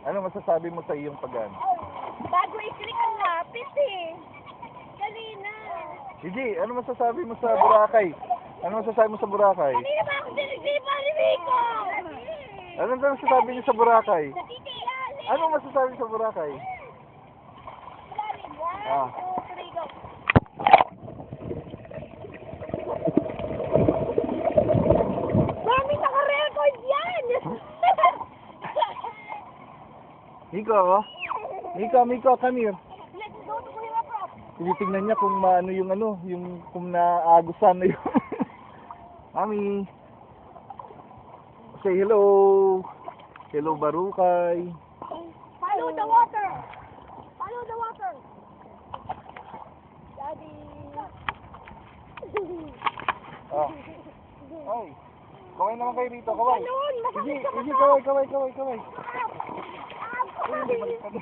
Ano masasabi mo sa iyong pag-ano? Bago i-click ang lapis eh. Kanina. Gigi, ano masasabi mo sa Boracay? Ano masasabi mo sa Boracay? Kanina ba ako sinigsipa ni Rico? Ano ba masasabi niyo sa Boracay? Natitiyasin. Ano masasabi sa Boracay? Ah. 1, 2, 3, go. Mami, naka-record yan! Miko, come here. Let's go to Kuya Prof. Tinitingnan niya kung maano yung kung naagusan na yung Mami. Say hello. Hello, Barukay. Follow the water. Follow the water. Daddy. Ah. Ay. Kaway naman kayo rito, kaway. Ganun, Sige, masakit sa sige, mata. kaway. Ah, Uy, balik ka na.